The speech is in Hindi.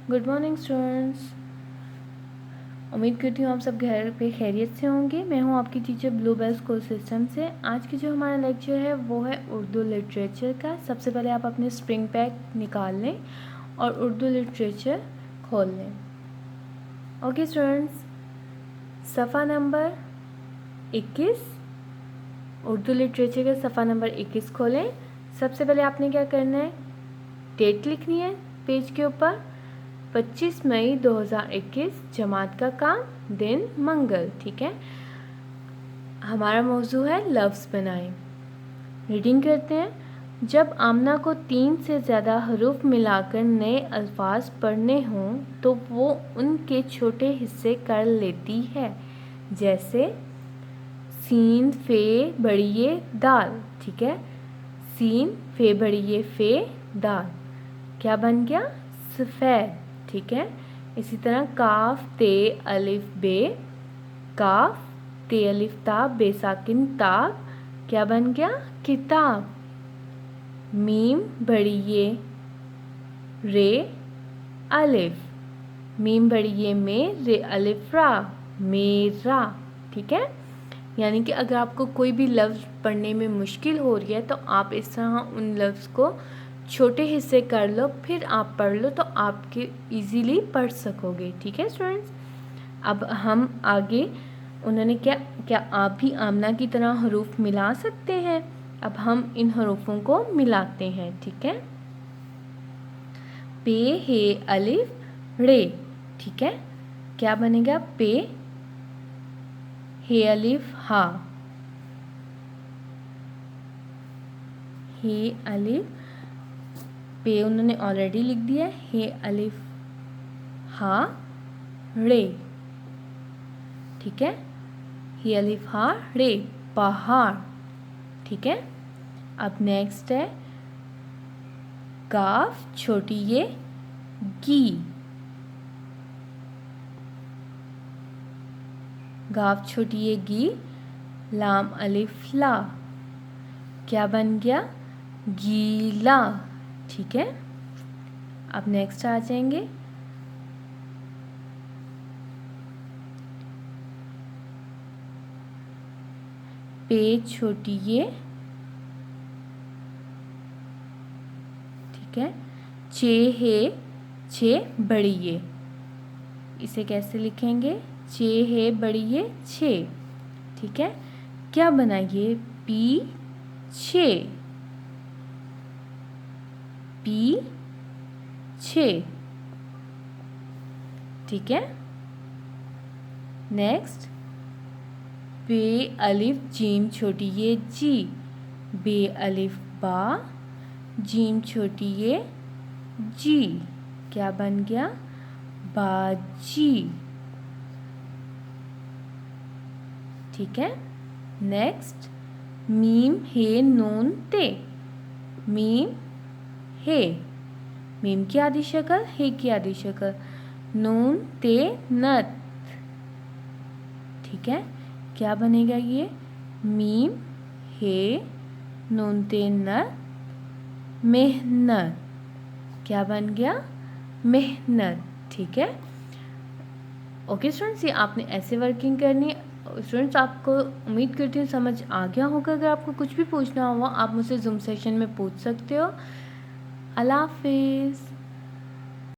Good morning students. उम्मीद करती हूँ आप सब घर पे खैरियत से होंगे। मैं हूँ आपकी टीचर ब्लूबेल स्कूल सिस्टम से। आज की जो हमारा लेक्चर है वो है उर्दू लिटरेचर का। सबसे पहले आप अपने स्प्रिंग पैक निकाल लें और उर्दू लिटरेचर खोल लें। ओके स्टूडेंट्स, सफ़ा नंबर 21 उर्दू लिटरेचर का सफ़ा नंबर 21 खोलें। सबसे पहले आपने क्या करना है, डेट लिखनी है पेज के ऊपर। 25 मई 2021, जमात का काम, दिन मंगल। ठीक है, हमारा मौजू है लफ्ज़ बनाएं। रीडिंग करते हैं। जब आमना को 3 से ज़्यादा हरूफ मिलाकर नए अल्फाज पढ़ने हों तो वो उनके छोटे हिस्से कर लेती है, जैसे सीन फे बड़िए दाल। ठीक है, सीन फे बड़िए फे दाल क्या बन गया, सफ़ेद। ठीक है, इसी तरह काफ ते अलिफ बे, काफ ते अलिफ ता बे साकिन ताब क्या बन गया, किताब। मीम बड़ी ये रे अलिफ, मीम बड़ी ये में रे अलिफ रा, मेरा। ठीक है, यानी कि अगर आपको कोई भी लफ्ज़ पढ़ने में मुश्किल हो रही है तो आप इस तरह उन लफ्ज़ को छोटे हिस्से कर लो, फिर आप पढ़ लो तो आपके इजीली पढ़ सकोगे। ठीक है स्टूडेंट्स, अब हम आगे, उन्होंने क्या आप भी आमना की तरह हरूफ मिला सकते हैं। अब हम इन हरूफों को मिलाते हैं। ठीक है, पे हे अलिफ रे। ठीक है, क्या बनेगा, पे हे अलिफ हा, हे अलिफ पे उन्होंने ऑलरेडी लिख दिया है, हे अलिफ हा रे। ठीक है, हे अलिफ हा रे, पहाड़। ठीक है, अब नेक्स्ट है काफ छोटी ये गी, गाफ छोटी ये गी, लाम अलिफ ला क्या बन गया, गीला। ठीक है, अब नेक्स्ट आ जाएंगे पे छोटी ये, ठीक है, चे है छे बड़ी ये, इसे कैसे लिखेंगे, चे है बड़ी ये छे। ठीक है, क्या बना ये, पी छे, पी छे। ठीक है, नेक्स्ट बे अलिफ जीम छोटी ये जी, बे अलिफ बा, जीम छोटी ये जी क्या बन गया, बाजी। ठीक है, नेक्स्ट मीम हे नून ते, मीम हे, मीम की आधी शक्ल, हे की आधी शक्ल, नून ते नत। ठीक है, क्या बनेगा ये, मीम हे नून ते नत, मेहनत क्या बन गया, मेहनत। ठीक है, ओके स्टूडेंट्स, ये आपने ऐसे वर्किंग करनी है। स्टूडेंट्स, आपको उम्मीद करती हूँ समझ आ गया होगा। अगर आपको कुछ भी पूछना हुआ आप मुझसे जूम सेशन में पूछ सकते हो। अल्लाह हाफिज़।